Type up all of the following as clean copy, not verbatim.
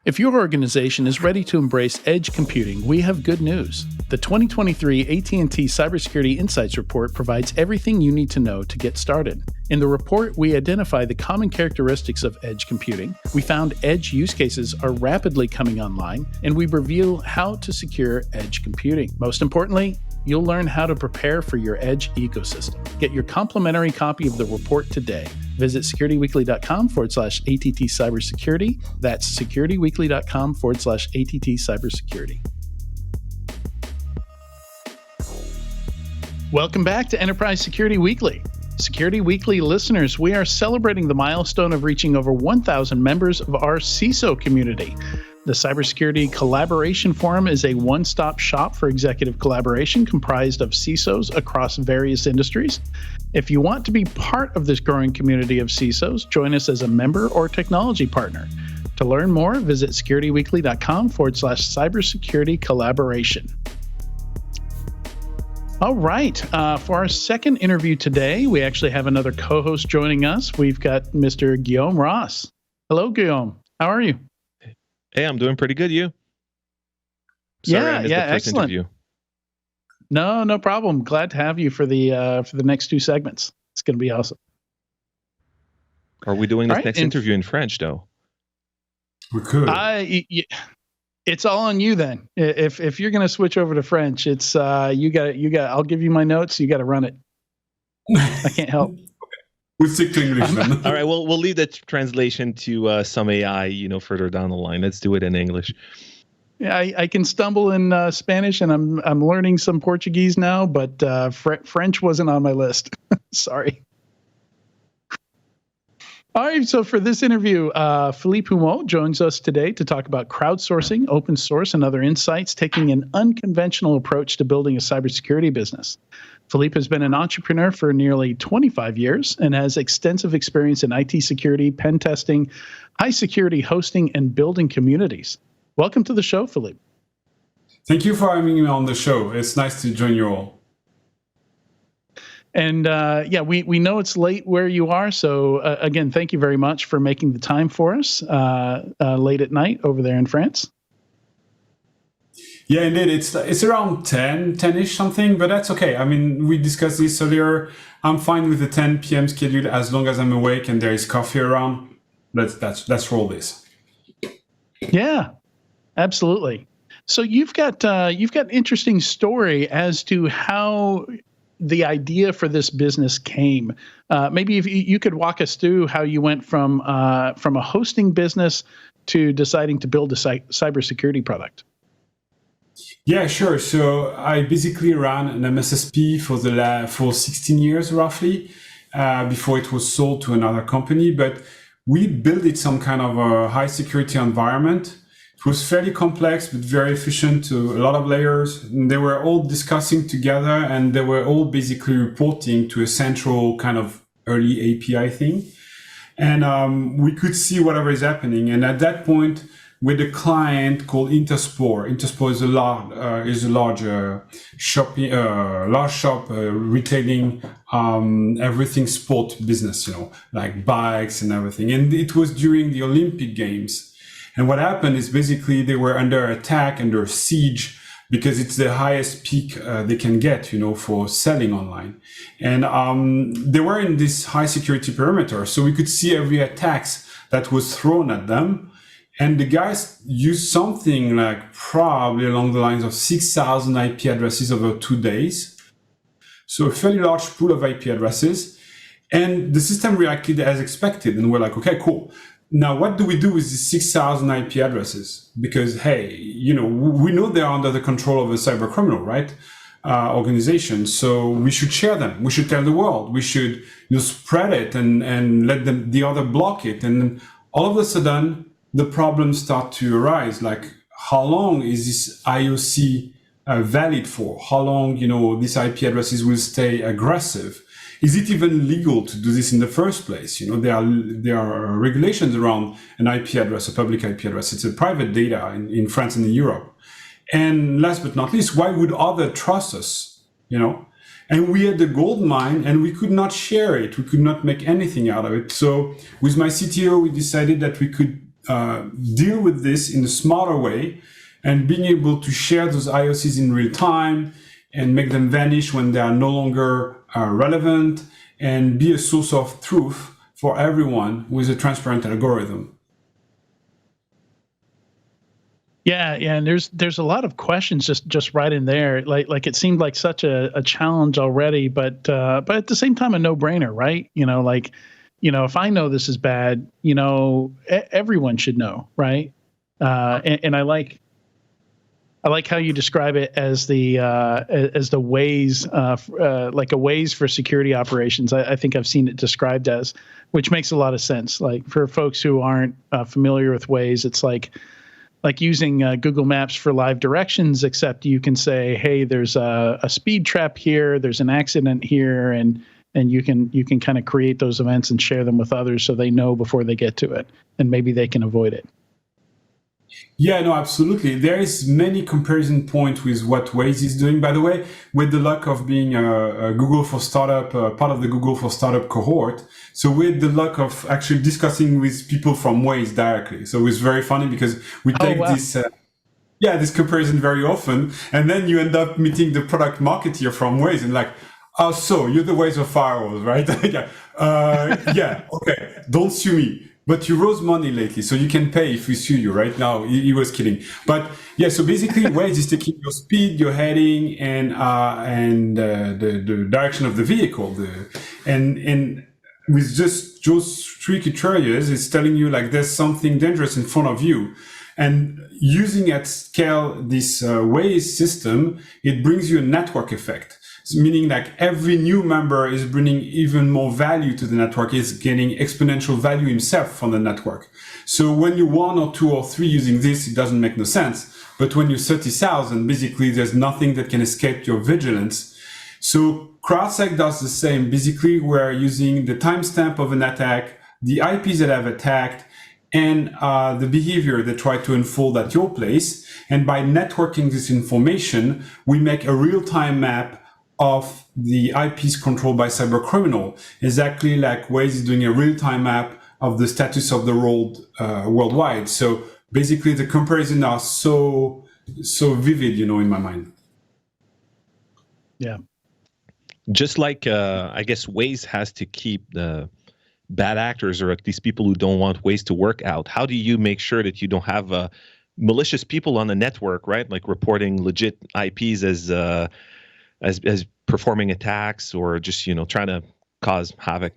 If your organization is ready to embrace edge computing, we have good news. The 2023 AT&T Cybersecurity Insights Report provides everything you need to know to get started. In the report, we identify the common characteristics of edge computing. We found edge use cases are rapidly coming online, and we reveal how to secure edge computing. Most importantly, you'll learn how to prepare for your edge ecosystem. Get your complimentary copy of the report today. Visit securityweekly.com/ATT cybersecurity. That's securityweekly.com/ATT cybersecurity. Welcome back to Enterprise Security Weekly. Security Weekly listeners, we are celebrating the milestone of reaching over 1,000 members of our CISO community. The Cybersecurity Collaboration Forum is a one-stop shop for executive collaboration comprised of CISOs across various industries. If you want to be part of this growing community of CISOs, join us as a member or technology partner. To learn more, visit securityweekly.com/cybersecurity collaboration. All right. For our second interview today, we actually have another co-host joining us. We've got Mr. Guillaume Ross. Hello, Guillaume. How are you? Hey, I'm doing pretty good. You? Sorry, I missed the first excellent. interview. No problem. Glad to have you for the next two segments. It's going to be awesome. Are we doing this next interview in French, though? We could. It's all on you then. If you're going to switch over to French, it's you got. I'll give you my notes. You got to run it. I can't help. We'll stick to English then. All right, we'll leave the translation to some AI, further down the line. Let's do it in English. Yeah, I can stumble in Spanish, and I'm learning some Portuguese now, but French wasn't on my list. Sorry. All right, so for this interview, Philippe Humeau joins us today to talk about crowdsourcing, open source, and other insights, taking an unconventional approach to building a cybersecurity business. Philippe has been an entrepreneur for nearly 25 years and has extensive experience in IT security, pen testing, high security hosting, and building communities. Welcome to the show, Philippe. Thank you for having me on the show. It's nice to join you all. And we know it's late where you are. So again, thank you very much for making the time for us late at night over there in France. Yeah, indeed. It's around 10-ish something, but that's okay. I mean, we discussed this earlier. I'm fine with the 10 p.m. schedule as long as I'm awake and there is coffee around. Let's roll this. Yeah, absolutely. So you've got an interesting story as to how the idea for this business came. Maybe if you could walk us through how you went from a hosting business to deciding to build a cybersecurity product. Yeah, sure. So I basically ran an MSSP for 16 years roughly before it was sold to another company. But we built it some kind of a high security environment. It was fairly complex, but very efficient to a lot of layers. And they were all discussing together and they were all basically reporting to a central kind of early API thing. And we could see whatever is happening. And at that point, with a client called Intersport. Intersport is a large shop retailing everything sport business, like bikes and everything. And it was during the Olympic Games. And what happened is basically they were under attack, under siege, because it's the highest peak they can get, for selling online. And they were in this high security perimeter. So we could see every attacks that was thrown at them. And the guys used something like probably along the lines of 6,000 IP addresses over 2 days. So a fairly large pool of IP addresses. And the system reacted as expected. And we're like, okay, cool. Now, what do we do with these 6,000 IP addresses? Because, hey, we know they're under the control of a cyber criminal, right? Organization. So we should share them. We should tell the world. We should spread it and let the other block it. And all of a sudden, the problems start to arise. Like, how long is this IOC valid for? How long, these IP addresses will stay aggressive? Is it even legal to do this in the first place? There are regulations around an IP address, a public IP address. It's a private data in France and in Europe. And last but not least, why would others trust us? And we had the gold mine and we could not share it. We could not make anything out of it. So with my CTO, we decided that we could deal with this in a smarter way, and being able to share those IOCs in real time and make them vanish when they are no longer relevant, and be a source of truth for everyone with a transparent algorithm. Yeah, and there's a lot of questions just right in there. Like it seemed like such a challenge already, but at the same time a no-brainer, right? If I know this is bad, everyone should know, right? And I like how you describe it as the ways, like a ways for security operations. I think I've seen it described as, which makes a lot of sense. Like for folks who aren't familiar with Waze, it's like using Google Maps for live directions, except you can say, hey, there's a speed trap here, there's an accident here, and you can kind of create those events and share them with others so they know before they get to it, and maybe they can avoid it. Yeah, no, absolutely. There is many comparison points with what Waze is doing. By the way, with the luck of being a Google for Startup, part of the Google for Startup cohort, so with the luck of actually discussing with people from Waze directly. So it's very funny because we take this comparison very often, and then you end up meeting the product marketer from Waze and like, oh, so you're the Waze of firewalls, right? Yeah, okay, don't sue me. But you rose money lately, so you can pay if we sue you. Right now, he was kidding. But yeah, so basically, Waze is taking your speed, your heading, and the direction of the vehicle. And with just those three criteria, it's telling you like there's something dangerous in front of you. And using at scale this Waze system, it brings you a network effect. Meaning like every new member is bringing even more value to the network, is getting exponential value himself from the network. So when you're 1 or 2 or 3 using this, it doesn't make no sense. But when you're 30,000, basically there's nothing that can escape your vigilance. So CrowdSec does the same. Basically, we're using the timestamp of an attack, the IPs that have attacked, and the behavior they try to unfold at your place. And by networking this information, we make a real-time map of the IPs controlled by cybercriminal, exactly like Waze is doing a real-time map of the status of the road worldwide. So basically, the comparisons are so vivid, in my mind. Yeah. Just like I guess Waze has to keep the bad actors, or at least people who don't want Waze to work out. How do you make sure that you don't have malicious people on the network, right? Like reporting legit IPs as performing attacks, or just trying to cause havoc?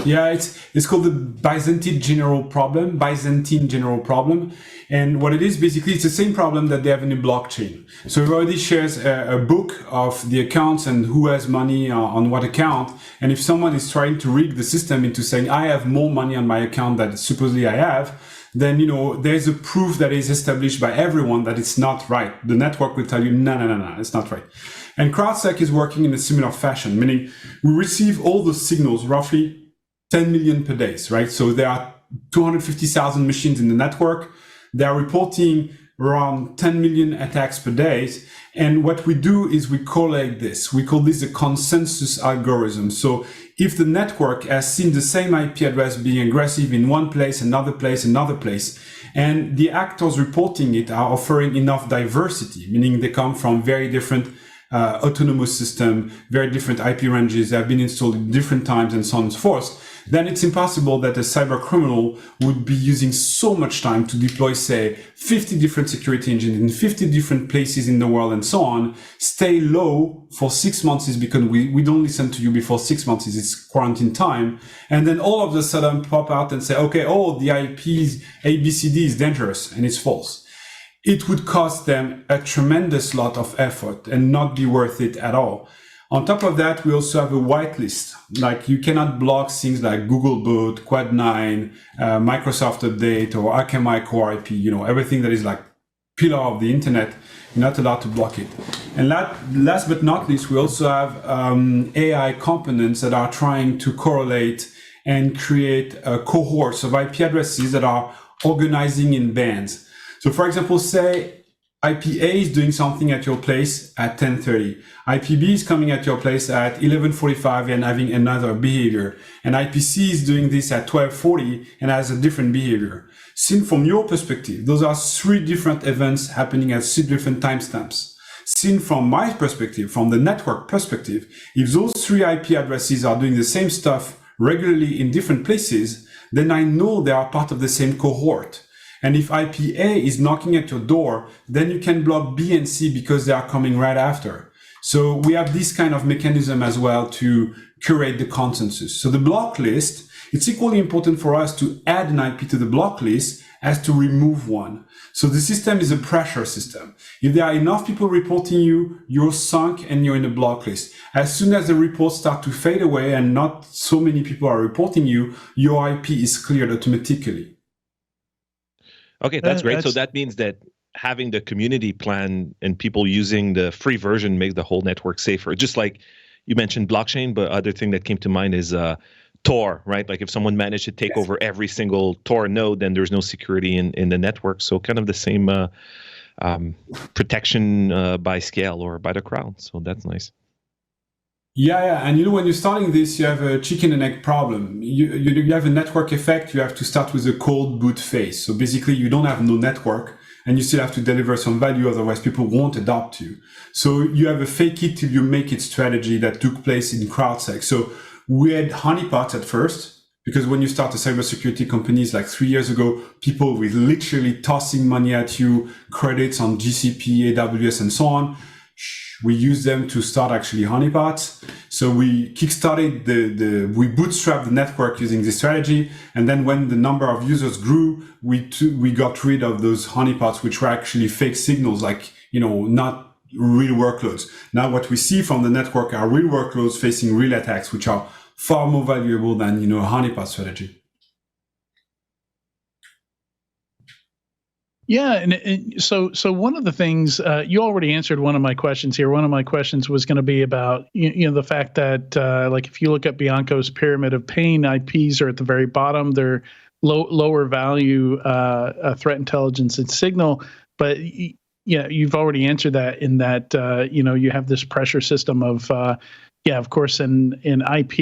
Yeah, it's called the Byzantine general problem. And what it is, basically, it's the same problem that they have in the blockchain. So it already shares a book of the accounts and who has money on what account. And if someone is trying to rig the system into saying, I have more money on my account than supposedly I have, then, there's a proof that is established by everyone that it's not right. The network will tell you, no, it's not right. And CrowdSec is working in a similar fashion, meaning we receive all the signals, roughly 10 million per day, right? So there are 250,000 machines in the network. They are reporting around 10 million attacks per day. And what we do is we collate this. We call this a consensus algorithm. So if the network has seen the same IP address being aggressive in one place, another place, and the actors reporting it are offering enough diversity, meaning they come from very different autonomous system, very different IP ranges, they have been installed at different times, and so on and so forth, then it's impossible that a cyber criminal would be using so much time to deploy, say, 50 different security engines in 50 different places in the world and so on, stay low for 6 months because we don't listen to you before 6 months, it's quarantine time, and then all of a sudden pop out and say, okay, the IP's ABCD is dangerous, and it's false. It would cost them a tremendous lot of effort and not be worth it at all. On top of that, we also have a whitelist. Like you cannot block things like Google Boot, Quad9, Microsoft Update, or Akamai Core IP, everything that is like pillar of the internet. You're not allowed to block it. And last but not least, we also have AI components that are trying to correlate and create cohorts of IP addresses that are organizing in bands. So for example, say IP-A is doing something at your place at 10:30. IP-B is coming at your place at 11:45 and having another behavior. And IP-C is doing this at 12:40 and has a different behavior. Seen from your perspective, those are three different events happening at three different timestamps. Seen from my perspective, from the network perspective, if those three IP addresses are doing the same stuff regularly in different places, then I know they are part of the same cohort. And if IP-A is knocking at your door, then you can block B and C because they are coming right after. So we have this kind of mechanism as well to curate the consensus. So the block list, it's equally important for us to add an IP to the block list as to remove one. So the system is a pressure system. If there are enough people reporting you, you're sunk and you're in a block list. As soon as the reports start to fade away and not so many people are reporting you, your IP is cleared automatically. Okay, that's great. So that means that having the community plan and people using the free version makes the whole network safer. Just like you mentioned blockchain, but other thing that came to mind is Tor, right? Like if someone managed to take over every single Tor node, then there's no security in the network. So kind of the same protection by scale or by the crowd. So that's nice. Yeah. And when you're starting this, you have a chicken and egg problem. You have a network effect. You have to start with a cold boot phase. So basically you don't have no network and you still have to deliver some value. Otherwise people won't adopt you. So you have a fake it till you make it strategy that took place in CrowdSec. So we had honeypots at first, because when you start a cybersecurity companies like 3 years ago, people were literally tossing money at you, credits on GCP, AWS, and so on. We use them to start actually honeypots. So we kickstarted we bootstrapped the network using this strategy. And then when the number of users grew, we got rid of those honeypots, which were actually fake signals, like, not real workloads. Now what we see from the network are real workloads facing real attacks, which are far more valuable than, a honeypot strategy. Yeah, and so one of the things you already answered one of my questions here. One of my questions was going to be about the fact that like if you look at Bianco's pyramid of pain, IPs are at the very bottom. They're lower value threat intelligence and signal, but you've already answered that in that you have this pressure system of of course, an IP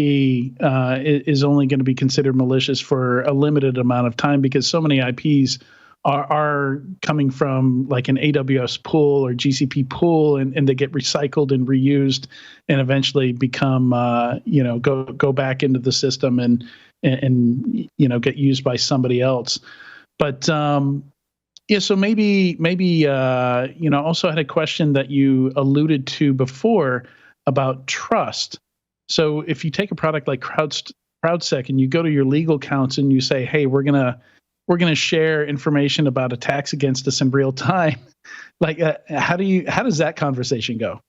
is only going to be considered malicious for a limited amount of time because so many IPs are coming from like an AWS pool or GCP pool, and they get recycled and reused, and eventually become go back into the system and get used by somebody else. But so maybe also had a question that you alluded to before about trust. So if you take a product like CrowdSec and you go to your legal counsel and you say, hey, we're gonna share information about attacks against us in real time. Like, how does that conversation go?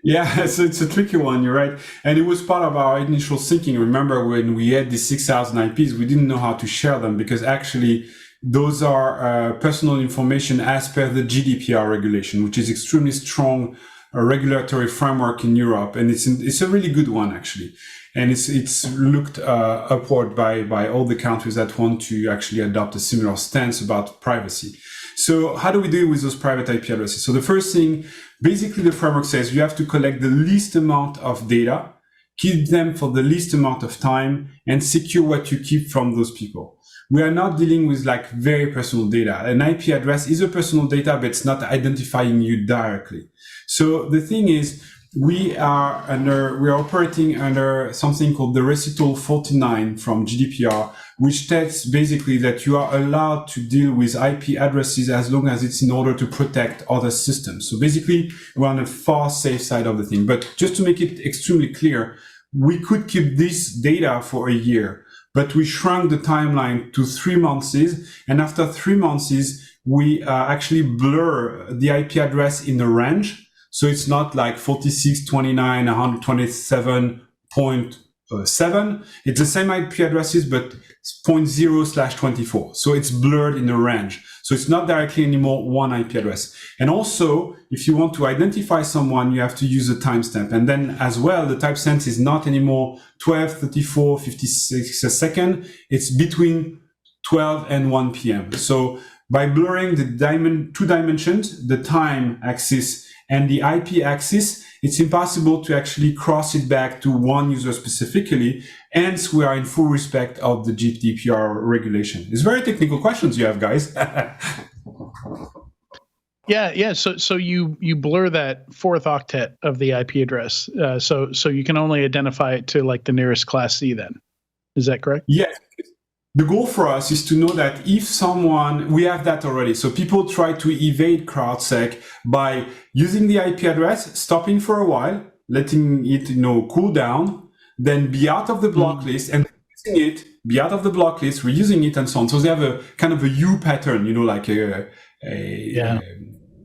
Yeah, so it's a tricky one. You're right, and it was part of our initial thinking. Remember when we had these 6,000 IPs, we didn't know how to share them because actually those are personal information as per the GDPR regulation, which is extremely strong regulatory framework in Europe, and it's a really good one actually. And it's looked upward by all the countries that want to actually adopt a similar stance about privacy. So how do we deal with those private IP addresses? So the first thing, basically the framework says you have to collect the least amount of data, keep them for the least amount of time, and secure what you keep from those people. We are not dealing with like very personal data. An IP address is a personal data, but it's not identifying you directly. So the thing is, we are operating under something called the Recital 49 from GDPR, which states basically that you are allowed to deal with IP addresses as long as it's in order to protect other systems. So basically, we're on a far safe side of the thing. But just to make it extremely clear, we could keep this data for a year, but we shrunk the timeline to 3 months. And after 3 months, we actually blur the IP address in a range. So it's not like 46.29, 127.7. It's the same IP addresses, but 0.0/24. So it's blurred in a range. So it's not directly anymore one IP address. And also, if you want to identify someone, you have to use a timestamp. And then as well, the timestamp is not anymore 12:34:56 a second. It's between 12 and 1 p.m. So by blurring the two dimensions, the time axis and the IP axis. It's impossible to actually cross it back to one user specifically. Hence, we are in full respect of the GDPR regulation. It's very technical questions you have, guys. Yeah. So you blur that fourth octet of the IP address, so you can only identify it to like the nearest class C. Then, is that correct? Yes. The goal for us is to know that if we have that already. So people try to evade CrowdSec by using the IP address, stopping for a while, letting it, cool down, then be out of the block list and using it, be out of the block list, reusing it and so on. So they have a kind of a U pattern, like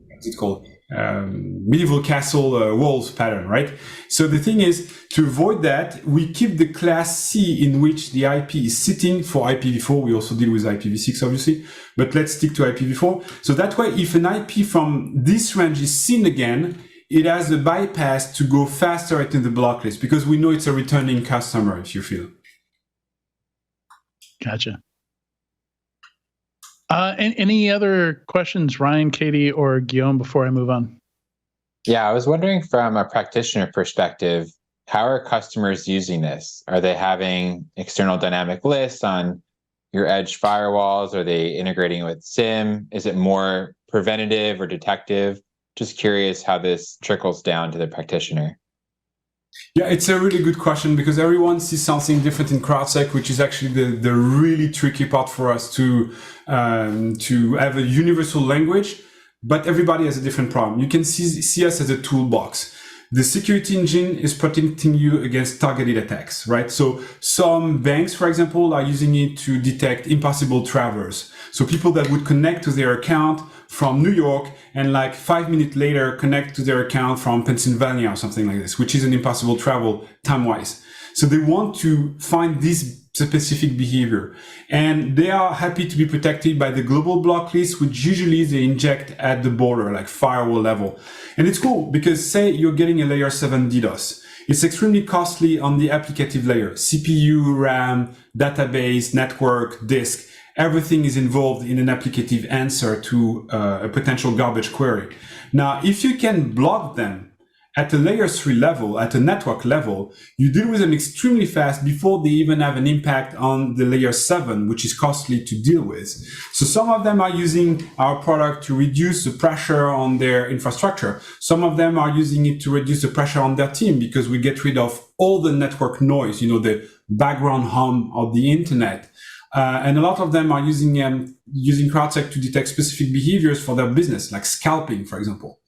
what's it called? Medieval castle walls pattern, right? So the thing is, to avoid that, we keep the class C in which the IP is sitting for IPv4. We also deal with IPv6, obviously, but let's stick to IPv4. So that way, if an IP from this range is seen again, it has the bypass to go faster into the block list because we know it's a returning customer, if you feel. Gotcha. Any other questions, Ryan, Katie, or Guillaume, before I move on? Yeah, I was wondering from a practitioner perspective, how are customers using this? Are they having external dynamic lists on your edge firewalls? Are they integrating with SIEM? Is it more preventative or detective? Just curious how this trickles down to the practitioner. Yeah, it's a really good question because everyone sees something different in CrowdSec, which is actually the really tricky part for us to have a universal language, but everybody has a different problem. You can see us as a toolbox. The security engine is protecting you against targeted attacks, right? So some banks, for example, are using it to detect impossible travelers. So people that would connect to their account from New York and like 5 minutes later connect to their account from Pennsylvania or something like this, which is an impossible travel time-wise. So they want to find this specific behavior. And they are happy to be protected by the global block list, which usually they inject at the border, like firewall level. And it's cool because say you're getting a layer 7 DDoS. It's extremely costly on the applicative layer, CPU, RAM, database, network, disk. Everything is involved in an applicative answer to a potential garbage query. Now, if you can block them at a layer 3 level, at a network level, you deal with them extremely fast before they even have an impact on the layer 7, which is costly to deal with. So some of them are using our product to reduce the pressure on their infrastructure. Some of them are using it to reduce the pressure on their team because we get rid of all the network noise, the background hum of the internet. And a lot of them are using CrowdSec to detect specific behaviors for their business, like scalping, for example.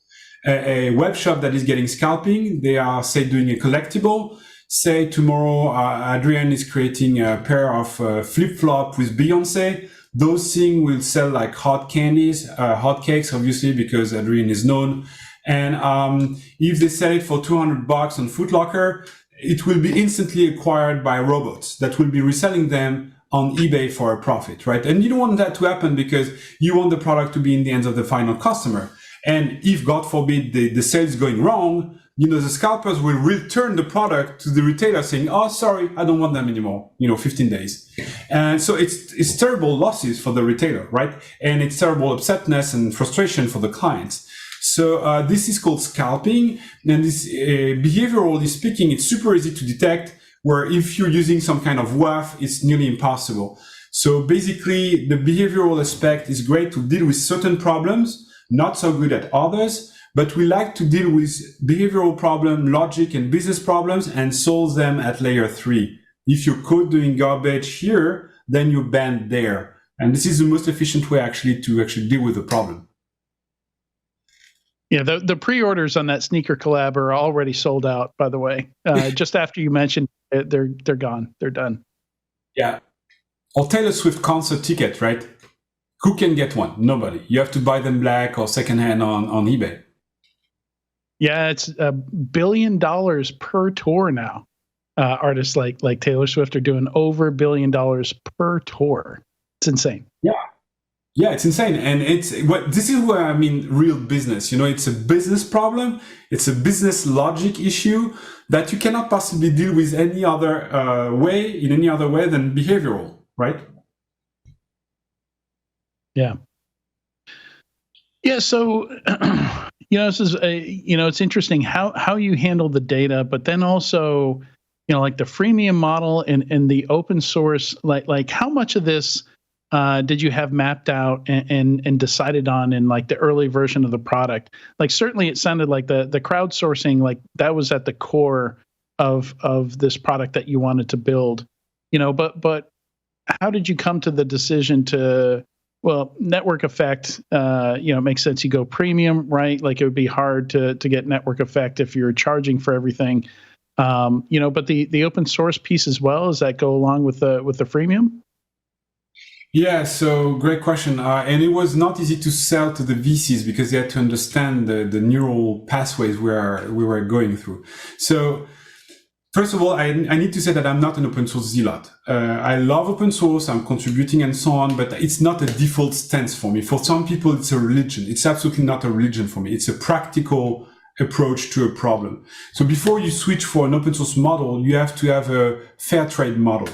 A web shop that is getting scalping, they are, say, doing a collectible. Say tomorrow, Adrian is creating a pair of flip-flop with Beyonce. Those things will sell like hot candies, hotcakes, obviously, because Adrian is known. And if they sell it for $200 on Foot Locker, it will be instantly acquired by robots that will be reselling them on eBay for a profit, right? And you don't want that to happen because you want the product to be in the hands of the final customer. And if, God forbid, the sale is going wrong, the scalpers will return the product to the retailer saying, oh, sorry, I don't want them anymore, 15 days. And so it's terrible losses for the retailer, right? And it's terrible upsetness and frustration for the clients. So this is called scalping. And this behaviorally speaking, it's super easy to detect, where if you're using some kind of WAF, it's nearly impossible. So basically, the behavioral aspect is great to deal with certain problems, not so good at others, but we like to deal with behavioral problem, logic, and business problems and solve them at layer 3. If you're code doing garbage here, then you bend there. And this is the most efficient way to deal with the problem. Yeah, the pre-orders on that sneaker collab are already sold out, by the way. Just after you mentioned it, they're gone. They're done. Yeah. Or Taylor Swift concert ticket, right? Who can get one? Nobody. You have to buy them black or secondhand on eBay. Yeah, it's $1 billion per tour now. Artists like Taylor Swift are doing over $1 billion per tour. It's insane. Yeah, it's insane. And this is where I mean real business. It's a business problem. It's a business logic issue that you cannot possibly deal with in any other way than behavioral, right? Yeah. Yeah, so this is it's interesting how you handle the data, but then also, like the freemium model and the open source, like how much of this did you have mapped out and decided on in like the early version of the product? Like certainly it sounded like the crowdsourcing, like that was at the core of this product that you wanted to build, but how did you come to the decision to, well, network effect, it makes sense you go premium, right? Like it would be hard to get network effect if you're charging for everything. But the open source piece as well, does that go along with the freemium? Yeah, so great question. And it was not easy to sell to the VCs because they had to understand the neural pathways we were going through. So first of all, I need to say that I'm not an open source zealot. I love open source, I'm contributing and so on, but it's not a default stance for me. For some people, it's a religion. It's absolutely not a religion for me. It's a practical approach to a problem. So before you switch for an open source model, you have to have a fair trade model.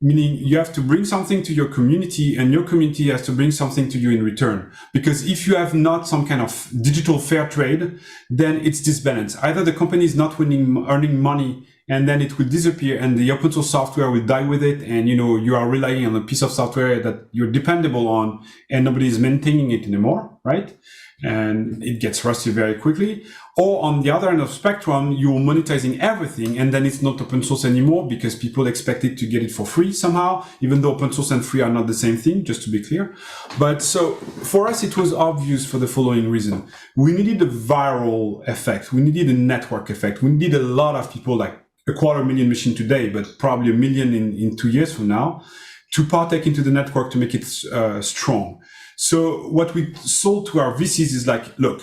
Meaning you have to bring something to your community and your community has to bring something to you in return. Because if you have not some kind of digital fair trade, then it's disbalanced. Either the company is not earning money and then it will disappear and the open source software will die with it. And, you are relying on a piece of software that you're dependable on and nobody is maintaining it anymore, right? And it gets rusty very quickly. Or on the other end of the spectrum, you're monetizing everything and then it's not open source anymore because people expect it to get it for free somehow, even though open source and free are not the same thing, just to be clear. But so for us, it was obvious for the following reason. We needed a viral effect. We needed a network effect. We needed a lot of people, like 250,000 machines today, but probably 1 million in 2 years from now, to partake into the network to make it strong. So what we sold to our VCs is like, look,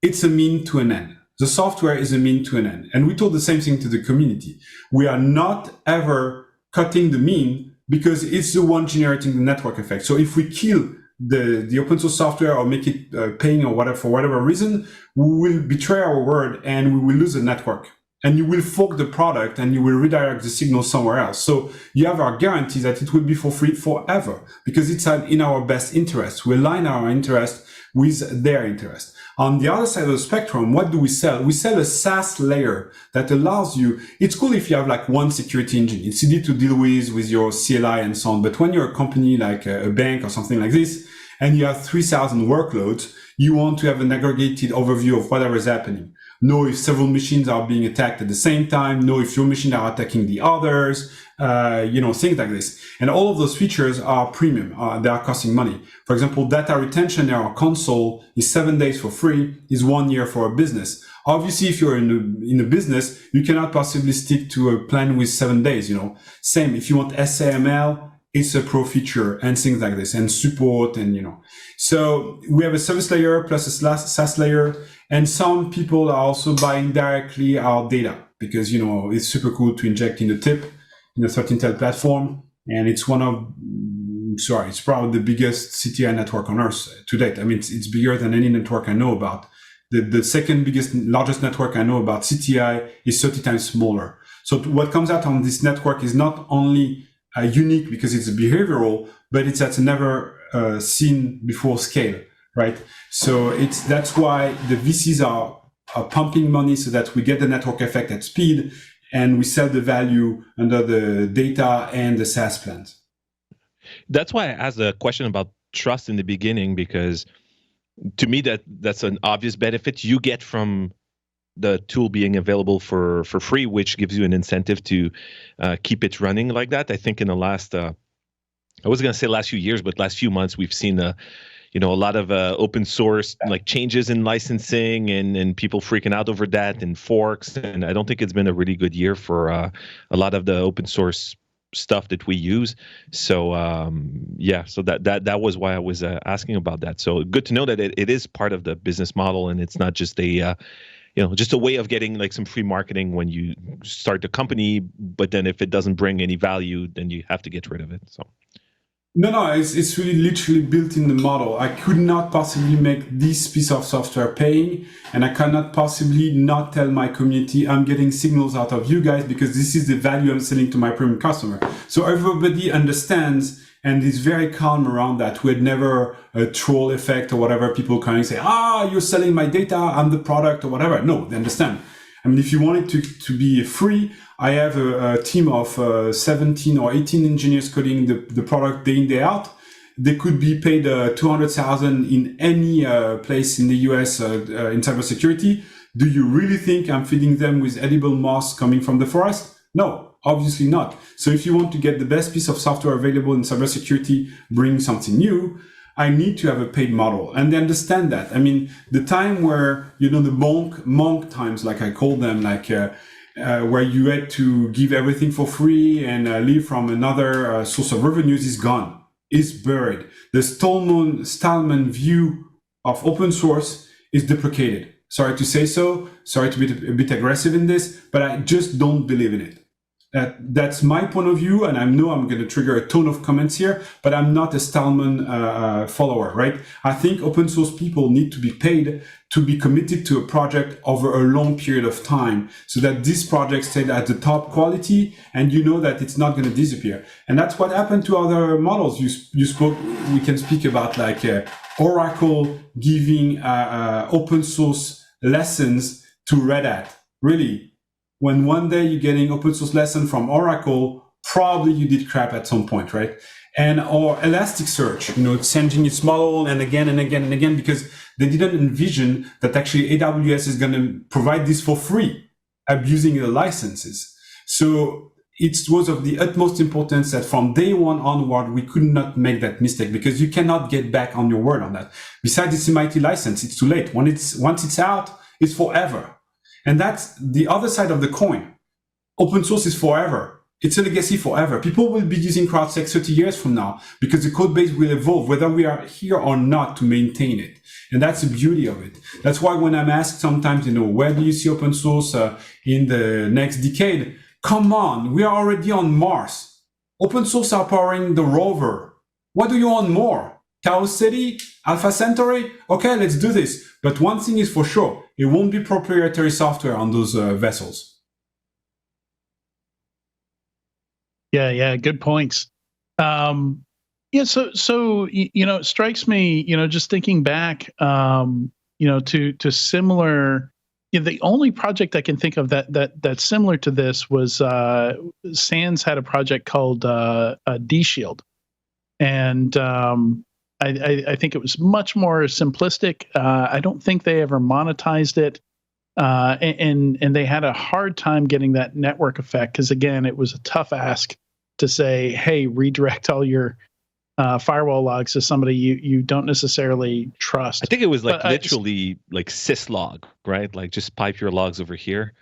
it's a mean to an end. The software is a mean to an end. And we told the same thing to the community. We are not ever cutting the mean because it's the one generating the network effect. So if we kill the open source software or make it paying or whatever, for whatever reason, we will betray our word and we will lose the network. And you will fork the product and you will redirect the signal somewhere else. So you have our guarantee that it will be for free forever because it's in our best interest. We align our interest with their interest. On the other side of the spectrum, what do we sell? We sell a SaaS layer that allows you, it's cool if you have like one security engine. It's easy to deal with your CLI and so on. But when you're a company like a bank or something like this, and you have 3,000 workloads, you want to have an aggregated overview of whatever is happening. Know if several machines are being attacked at the same time, know if your machines are attacking the others, things like this. And all of those features are premium. They are costing money. For example, data retention in our console is 7 days for free, is 1 year for a business. Obviously, if you're in a business, you cannot possibly stick to a plan with 7 days, Same, if you want SAML, it's a pro feature and things like this and support and, So we have a service layer plus a SaaS layer. And some people are also buying directly our data because, it's super cool to inject in the tip in the 13tel platform. And it's it's probably the biggest CTI network on earth to date. I mean, it's bigger than any network I know about. The second largest network I know about CTI is 30 times smaller. So what comes out on this network is not only unique because it's behavioral, but it's at a never seen before scale. Right. So that's why the VCs are pumping money so that we get the network effect at speed and we sell the value under the data and the SaaS plans. That's why I asked a question about trust in the beginning, because to me that's an obvious benefit you get from the tool being available for free, which gives you an incentive to keep it running like that. I think in the last, I was going to say last few years, but last few months, we've seen a lot of open source like changes in licensing and people freaking out over that and forks. And I don't think it's been a really good year for a lot of the open source stuff that we use. So so that was why I was asking about that. So good to know that it is part of the business model and it's not just just a way of getting like some free marketing when you start the company. But then if it doesn't bring any value, then you have to get rid of it. So. No, it's really literally built in the model. I could not possibly make this piece of software paying, and I cannot possibly not tell my community I'm getting signals out of you guys because this is the value I'm selling to my premium customer. So everybody understands and it's very calm around that. We had never a troll effect or whatever, people coming and say, you're selling my data, I'm the product or whatever. No, they understand. I mean, if you want it to be free, I have a team of 17 or 18 engineers coding the product day in, day out. They could be paid $200,000 in any place in the US in cybersecurity. Do you really think I'm feeding them with edible moss coming from the forest? No, obviously not. So if you want to get the best piece of software available in cybersecurity, bring something new, I need to have a paid model. And they understand that. I mean, the time where, the monk times, like I call them, like where you had to give everything for free and live from another source of revenues is gone. Is buried. The Stallman view of open source is deprecated. Sorry to say so. Sorry to be a bit aggressive in this, but I just don't believe in it. That's my point of view, and I know I'm going to trigger a ton of comments here, but I'm not a Stallman follower, right? I think open source people need to be paid to be committed to a project over a long period of time so that this project stayed at the top quality and you know that it's not going to disappear. And that's what happened to other models. We can speak about like Oracle giving open source lessons to Red Hat. Really? When one day you're getting open source lesson from Oracle, probably you did crap at some point, right? Or Elasticsearch, changing its model and again and again and again, because they didn't envision that actually AWS is going to provide this for free, abusing the licenses. So it was of the utmost importance that from day one onward, we could not make that mistake because you cannot get back on your word on that. Besides, it's a mighty license. It's too late. Once it's out, it's forever. And that's the other side of the coin. Open source is forever. It's a legacy forever. People will be using CrowdSec 30 years from now because the code base will evolve, whether we are here or not, to maintain it. And that's the beauty of it. That's why when I'm asked sometimes, where do you see open source in the next decade? Come on, we are already on Mars. Open source are powering the rover. What do you want more? Chaos City? Alpha Centauri? Okay, let's do this. But one thing is for sure, it won't be proprietary software on those vessels. Yeah, good points. So it strikes me, just thinking back, to similar. The only project I can think of that's similar to this was SANS had a project called D-Shield, and I think it was much more simplistic. I don't think they ever monetized it, and they had a hard time getting that network effect because again, it was a tough ask to say, hey, redirect all your firewall logs to somebody you don't necessarily trust. I think it was literally like syslog, right? Like just pipe your logs over here.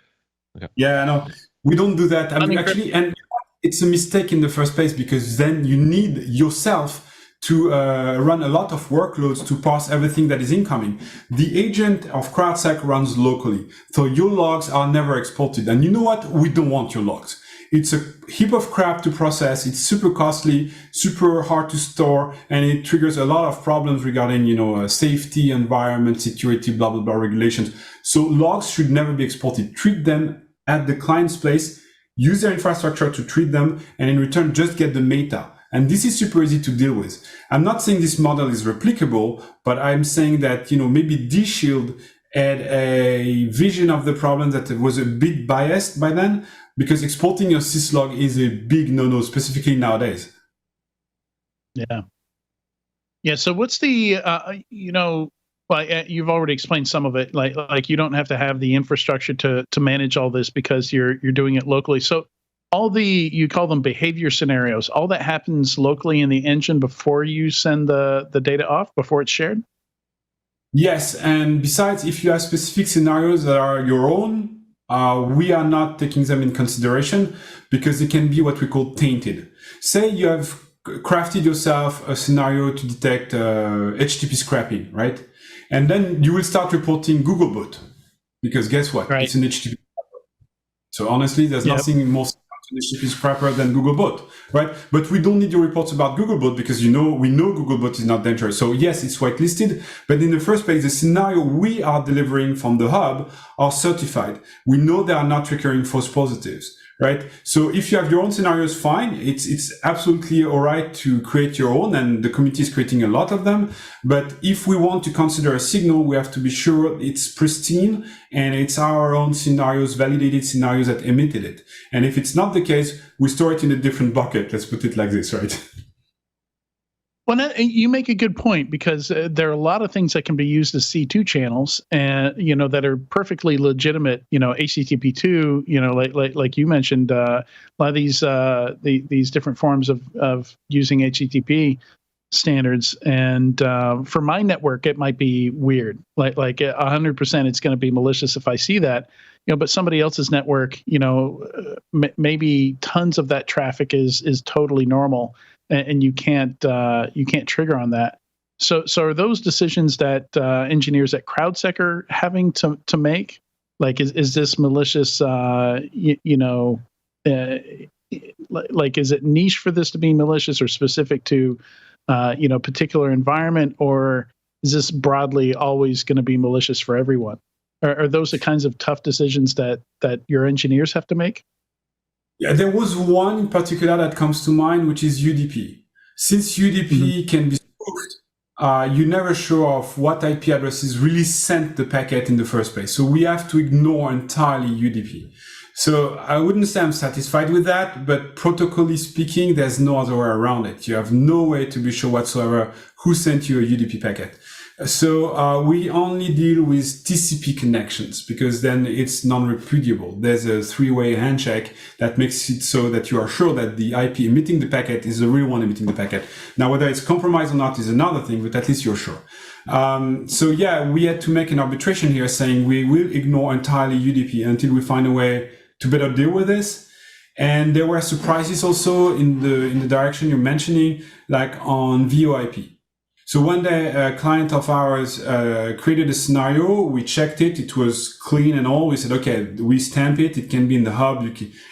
Okay. Yeah, no, we don't do that. I mean, actually, and it's a mistake in the first place because then you need yourself to run a lot of workloads to parse everything that is incoming. The agent of CrowdSec runs locally, so your logs are never exported. And you know what? We don't want your logs. It's a heap of crap to process. It's super costly, super hard to store, and it triggers a lot of problems regarding, safety, environment, security, blah, blah, blah, regulations. So logs should never be exported. Treat them at the client's place, use their infrastructure to treat them, and in return, just get the meta. And this is super easy to deal with. I'm not saying this model is replicable, but I'm saying that, maybe D-Shield had a vision of the problem that was a bit biased by then, because exporting your syslog is a big no-no, specifically nowadays. Yeah. So what's the, you've already explained some of it. Like you don't have to have the infrastructure to manage all this because you're doing it locally. So you call them behavior scenarios, all that happens locally in the engine before you send the data off, before it's shared? Yes, and besides, if you have specific scenarios that are your own, we are not taking them in consideration because they can be what we call tainted. Say you have crafted yourself a scenario to detect HTTP scrapping, right? And then you will start reporting Googlebot because guess what? Right. It's an HTTP scrapper. So honestly, there's nothing more HTTP scrapper than Googlebot, right? But we don't need your reports about Googlebot because we know Googlebot is not dangerous. So yes, it's whitelisted, but in the first place, the scenario we are delivering from the hub are certified. We know they are not recurring false positives, right? So if you have your own scenarios, fine. It's absolutely all right to create your own, and the community is creating a lot of them. But if we want to consider a signal, we have to be sure it's pristine and it's our own scenarios, validated scenarios that emitted it. And if it's not the case, we store it in a different bucket. Let's put it like this, right? Well, you make a good point, because there are a lot of things that can be used as C2 channels, and that are perfectly legitimate. HTTP2. Like you mentioned, a lot of these different forms of using HTTP standards. And for my network, it might be weird. Like 100%, it's going to be malicious if I see that. But somebody else's network, maybe tons of that traffic is totally normal. And you can't trigger on that. So are those decisions that engineers at CrowdSec are having to make? Like, is this malicious? Like, is it niche for this to be malicious, or specific to particular environment, or is this broadly always going to be malicious for everyone? Are those the kinds of tough decisions that your engineers have to make? Yeah, there was one in particular that comes to mind, which is UDP. Since UDP can be spoofed, you're never sure of what IP addresses really sent the packet in the first place. So we have to ignore entirely UDP. So I wouldn't say I'm satisfied with that, but protocolly speaking, there's no other way around it. You have no way to be sure whatsoever who sent you a UDP packet. So we only deal with TCP connections, because then it's non-repudiable. There's a three-way handshake that makes it so that you are sure that the IP emitting the packet is the real one emitting the packet. Now, whether it's compromised or not is another thing, but at least you're sure. So yeah, we had to make an arbitration here saying we will ignore entirely UDP until we find a way to better deal with this. And there were surprises also in the direction you're mentioning, like on VoIP. So one day, a client of ours created a scenario. We checked it; it was clean and all. We said, "Okay, we stamp it. It can be in the hub.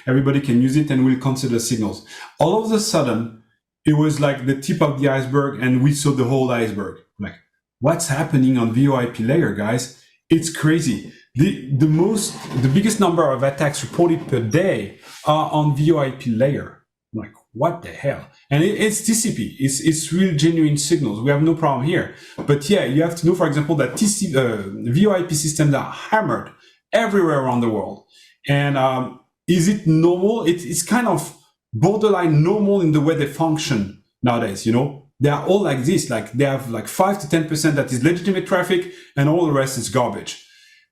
Everybody can use it, and we'll consider signals." All of a sudden, it was like the tip of the iceberg, and we saw the whole iceberg. Like, what's happening on VoIP layer, guys? It's crazy. The biggest number of attacks reported per day are on VoIP layer. Like, what the hell? And it's TCP. It's real genuine signals. We have no problem here. But yeah, you have to know, for example, that VoIP systems are hammered everywhere around the world. And is it normal? It's kind of borderline normal in the way they function nowadays. They are all like this. Like, they have like 5 to 10% that is legitimate traffic, and all the rest is garbage.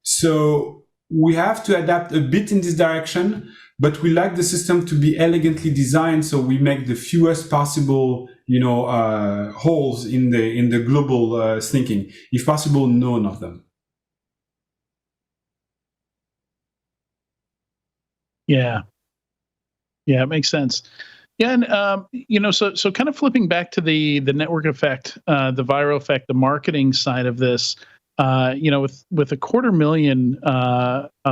So we have to adapt a bit in this direction. But we like the system to be elegantly designed, so we make the fewest possible, holes in the global thinking. If possible, none of them. Yeah, it makes sense. Yeah, and so kind of flipping back to the network effect, the viral effect, the marketing side of this. With 250,000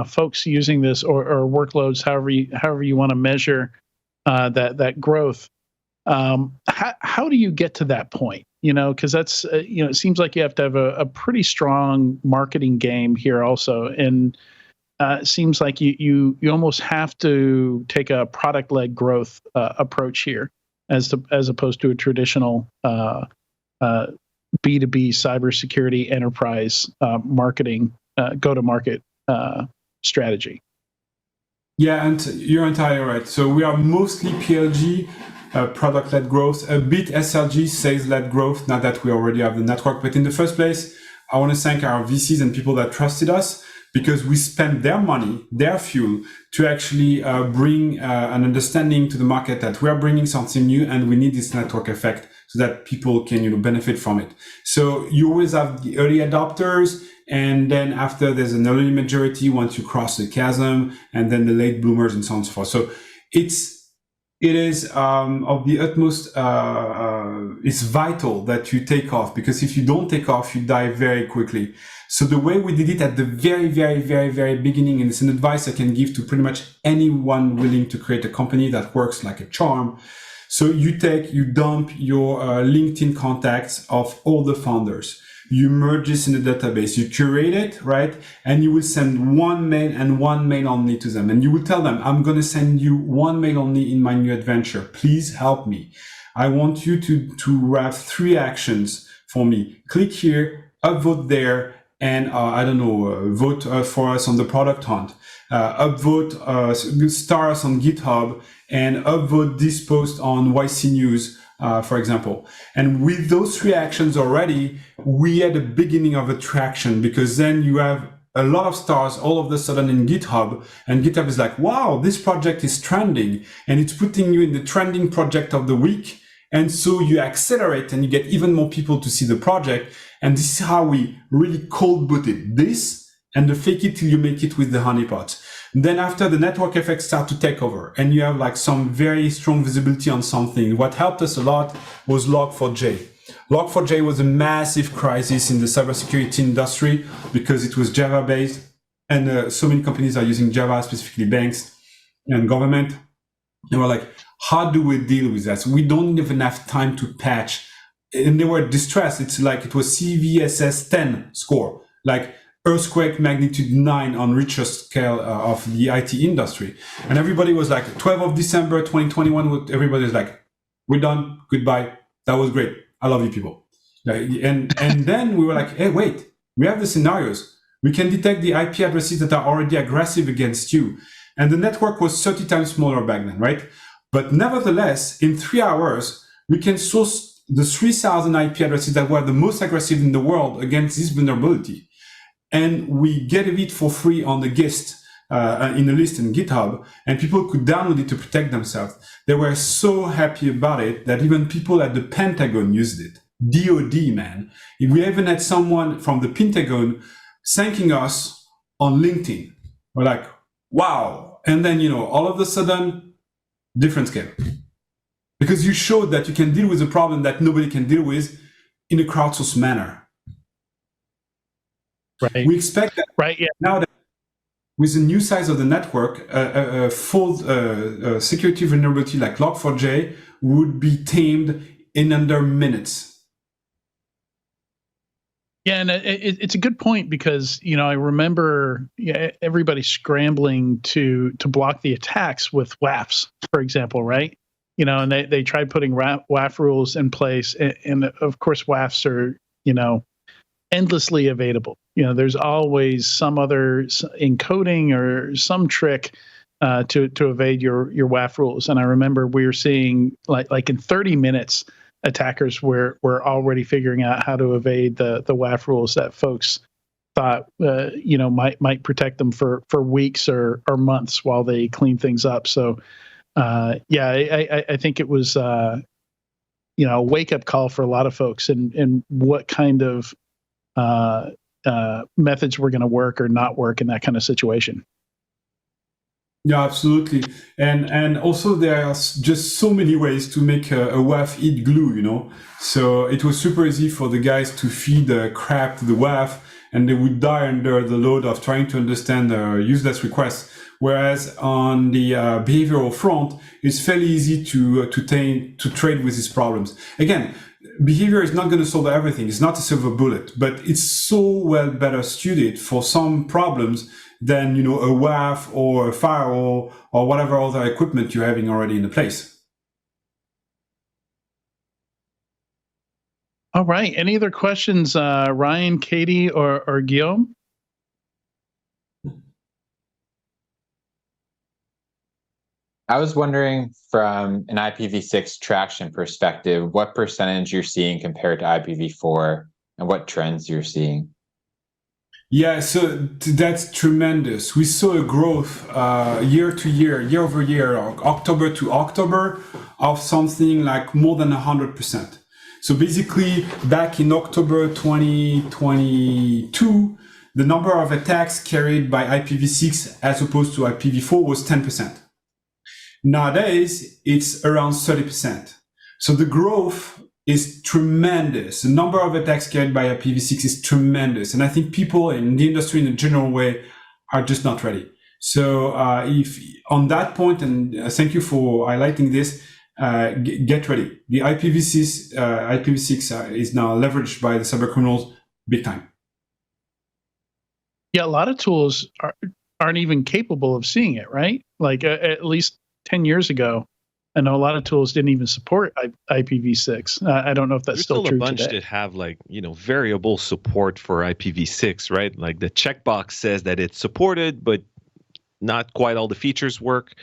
folks using this or workloads, however you want to measure that growth, how do you get to that point? Because that's it seems like you have to have a pretty strong marketing game here also, and it seems like you almost have to take a product-led growth approach here, as opposed to a traditional B2B cybersecurity enterprise marketing go-to-market strategy. Yeah, and you're entirely right. So we are mostly PLG, product-led growth, a bit SLG, sales-led growth, now that we already have the network. But in the first place, I want to thank our VCs and people that trusted us, because we spent their money, their fuel, to actually bring an understanding to the market that we are bringing something new, and we need this network effect so that people can benefit from it. So you always have the early adopters, and then after there's an early majority once you cross the chasm, and then the late bloomers and so on and so forth. So it is of the utmost, it's vital that you take off, because if you don't take off, you die very quickly. So the way we did it at the very, very, very, very beginning, and it's an advice I can give to pretty much anyone willing to create a company that works like a charm. So you dump your LinkedIn contacts of all the founders. You merge this in a database, you curate it, right? And you will send one mail and one mail only to them. And you will tell them, I'm going to send you one mail only in my new adventure. Please help me. I want you to have 3 actions for me. Click here, upvote there, and vote for us on the product hunt. Upvote, star us on GitHub, and upvote this post on YC News, for example. And with those 3 actions already, we had a beginning of attraction, because then you have a lot of stars all of a sudden in GitHub, and GitHub is like, wow, this project is trending, and it's putting you in the trending project of the week. And so you accelerate and you get even more people to see the project. And this is how we really cold booted this and the fake it till you make it with the honeypot. Then after, the network effects start to take over and you have like some very strong visibility on something. What helped us a lot was Log4j. Log4j was a massive crisis in the cybersecurity industry because it was Java based, and so many companies are using Java, specifically banks and government. They were like, how do we deal with that? We don't even have time to patch. And they were distressed. It's like it was CVSS 10 score, like earthquake magnitude 9 on Richter scale of the IT industry. And everybody was like, 12th of December 2021, everybody was like, we're done, goodbye. That was great. I love you people. And then we were like, hey, wait, we have the scenarios. We can detect the IP addresses that are already aggressive against you. And the network was 30 times smaller back then, right? But nevertheless, in 3 hours, we can source the 3,000 IP addresses that were the most aggressive in the world against this vulnerability. And we get it for free on the GIST, in a list in GitHub, and people could download it to protect themselves. They were so happy about it that even people at the Pentagon used it. DOD, man. We even had someone from the Pentagon thanking us on LinkedIn. We're like, wow. And then, all of a sudden, different scale. Because you showed that you can deal with a problem that nobody can deal with in a crowdsourced manner. Right. We expect that now that with the new size of the network, a full security vulnerability like Log4j would be tamed in under minutes. Yeah, and it's a good point because I remember everybody scrambling to block the attacks with WAFs, for example, right? And they tried putting WAF rules in place, and of course WAFs are endlessly evadable. There's always some other encoding or some trick to evade your WAF rules. And I remember we were seeing like in 30 minutes. Attackers were already figuring out how to evade the WAF rules that folks thought might protect them for weeks or months while they clean things up. So I think it was a wake up call for a lot of folks and what kind of methods were going to work or not work in that kind of situation. Yeah, absolutely. And also there are just so many ways to make a WAF eat glue, So it was super easy for the guys to feed crap to the WAF, and they would die under the load of trying to understand useless requests. Whereas on the behavioral front, it's fairly easy to trade with these problems. Again, behavior is not going to solve everything. It's not a silver bullet, but it's so well better suited for some problems than, a WAF or a firewall or whatever other equipment you're having already in place. All right. Any other questions, Ryan, Katie, or Guillaume? I was wondering from an IPv6 traction perspective, what percentage you're seeing compared to IPv4 and what trends you're seeing? Yeah, so that's tremendous. We saw a growth year to year, year over year, October to October, of something like more than 100%. So basically, back in October 2022, the number of attacks carried by IPv6 as opposed to IPv4 was 10%. Nowadays, it's around 30%. So the growth is tremendous. The number of attacks carried by IPv6 is tremendous. And I think people in the industry in a general way are just not ready. So if on that point, and thank you for highlighting this, get ready. The IPv6 is now leveraged by the cybercriminals big time. Yeah, a lot of tools aren't even capable of seeing it, right? Like at least 10 years ago, I know a lot of tools didn't even support IPv6. I don't know if that's There's still still a true bunch today. that have like, variable support for IPv6, right? Like the checkbox says that it's supported, but not quite all the features work.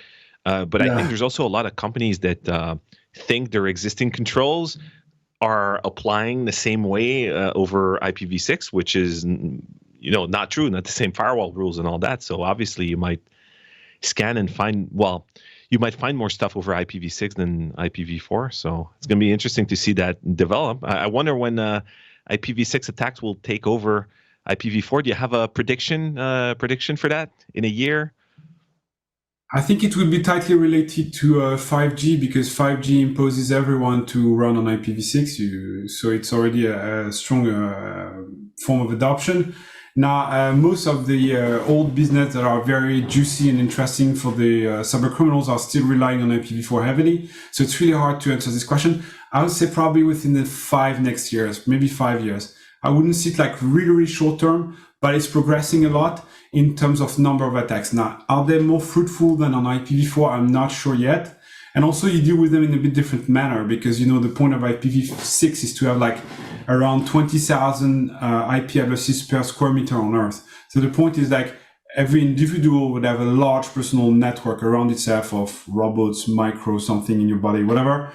But I think there's also a lot of companies that think their existing controls are applying the same way over IPv6, which is, not true, not the same firewall rules and all that. So obviously you might scan and find, you might find more stuff over IPv6 than IPv4. So it's going to be interesting to see that develop. I wonder when IPv6 attacks will take over IPv4. Do you have a prediction for that in a year? I think it will be tightly related to 5G because 5G imposes everyone to run on IPv6. So it's already a strong form of adoption. Now, most of the old business that are very juicy and interesting for the cyber criminals are still relying on IPv4 heavily. So it's really hard to answer this question. I would say probably within the 5 next years, maybe 5 years. I wouldn't see it like really, really short term, but it's progressing a lot in terms of number of attacks. Now, are they more fruitful than on IPv4? I'm not sure yet. And also you deal with them in a bit different manner because, the point of IPv6 is to have like around 20,000 IP addresses per square meter on Earth. So the point is like every individual would have a large personal network around itself of robots, micro, something in your body, whatever.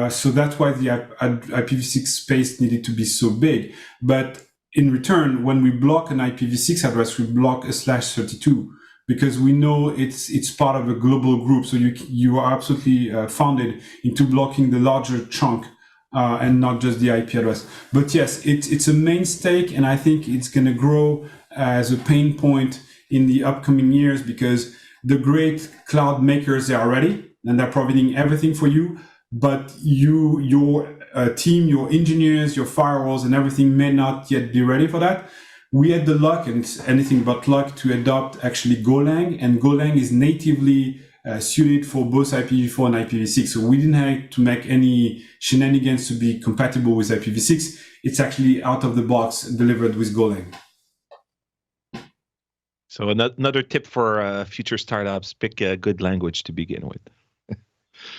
So that's why the IPv6 space needed to be so big. But in return, when we block an IPv6 address, we block a /32 because we know it's part of a global group. So you are absolutely founded into blocking the larger chunk and not just the IP address. But yes, it's a mainstay, and I think it's going to grow as a pain point in the upcoming years because the great cloud makers, they are ready and they're providing everything for you. But your team, your engineers, your firewalls and everything may not yet be ready for that. We had the luck, and it's anything but luck, to adopt actually Golang, and Golang is natively suited for both IPv4 and IPv6. So we didn't have to make any shenanigans to be compatible with IPv6. It's actually out of the box delivered with Golang. So another tip for future startups, pick a good language to begin with.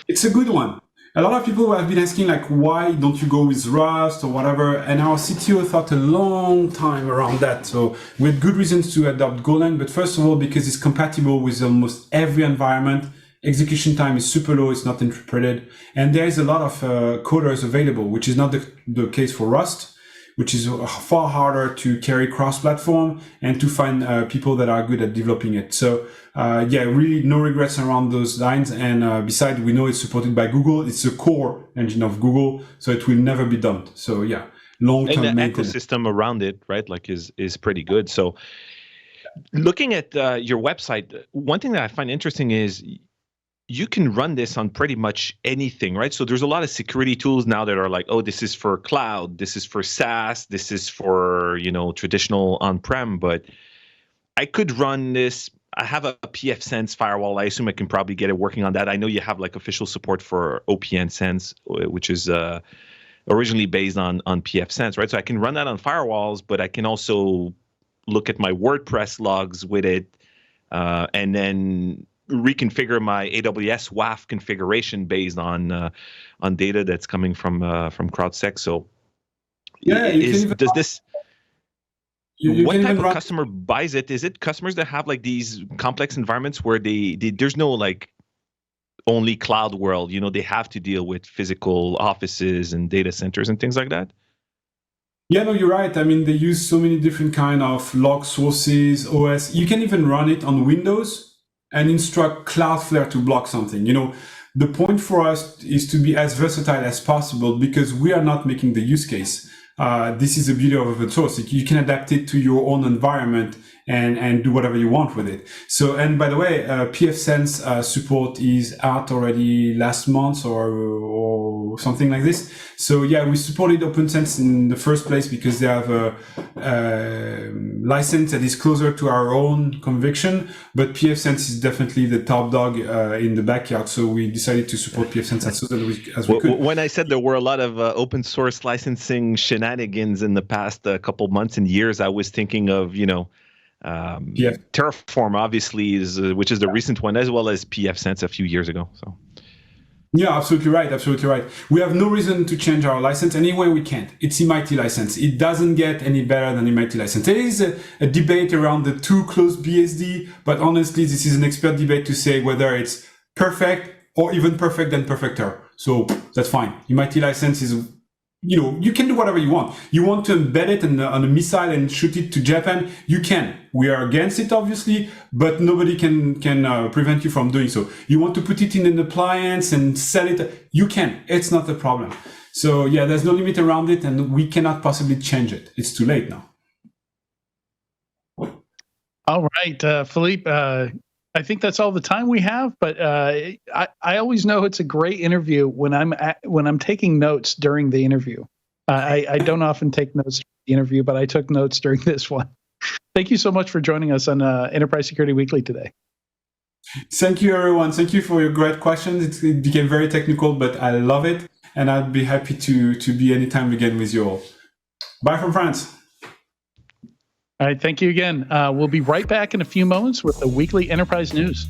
It's a good one. A lot of people have been asking, like, why don't you go with Rust or whatever? And our CTO thought a long time around that. So we had good reasons to adopt Golang. But first of all, because it's compatible with almost every environment. Execution time is super low. It's not interpreted. And there is a lot of coders available, which is not the case for Rust, which is far harder to carry cross-platform and to find people that are good at developing it. So really no regrets around those lines. And besides, we know it's supported by Google. It's the core engine of Google, so it will never be dumped. So long-term and the maintenance. ecosystem around it, right, like is pretty good. So looking at your website, one thing that I find interesting is you can run this on pretty much anything, right? So there's a lot of security tools now that are like, oh, this is for cloud, this is for SaaS, this is for, traditional on-prem, but I could run this. I have a pfSense firewall. I assume I can probably get it working on that. I know you have like official support for OPNsense, which is originally based on pfSense, right? So I can run that on firewalls, but I can also look at my WordPress logs with it, and then reconfigure my AWS WAF configuration based on data that's coming from CrowdSec. So does this? What type of customer buys it? Is it customers that have like these complex environments where there's no like only cloud world? They have to deal with physical offices and data centers and things like that? Yeah, no, you're right. I mean, they use so many different kind of log sources, OS. You can even run it on Windows and instruct Cloudflare to block something. The point for us is to be as versatile as possible because we are not making the use case. This is the beauty of open source. You can adapt it to your own environment and do whatever you want with it. So, and by the way, pfSense support is out already last month or something like this. So we supported OpenSense in the first place because they have a license that is closer to our own conviction, but pfSense is definitely the top dog in the backyard. So we decided to support pfSense as we could. When I said there were a lot of open source licensing shenanigans, shenanigans in the past couple months and years, I was thinking of, Terraform, obviously, which is the recent one, as well as pfSense a few years ago. So. Yeah, absolutely right. Absolutely right. We have no reason to change our license anyway. We can't. It's MIT license. It doesn't get any better than MIT license. There is a debate around the too close BSD, but honestly, this is an expert debate to say whether it's perfect or even perfect than perfecter. So that's fine. MIT license is, you can do whatever you want. You want to embed it on a missile and shoot it to Japan, you can. We are against it, obviously, but nobody can prevent you from doing so. You want to put it in an appliance and sell it, you can. It's not a problem. So yeah, there's no limit around it, and we cannot possibly change it. It's too late now. All right, Philippe, I think that's all the time we have, but I always know it's a great interview when I'm taking notes during the interview. I don't often take notes during the interview, but I took notes during this one. Thank you so much for joining us on Enterprise Security Weekly today. Thank you, everyone. Thank you for your great questions. It became very technical, but I love it, and I'd be happy to be anytime again with you all. Bye from France. All right, thank you again. We'll be right back in a few moments with the weekly enterprise news.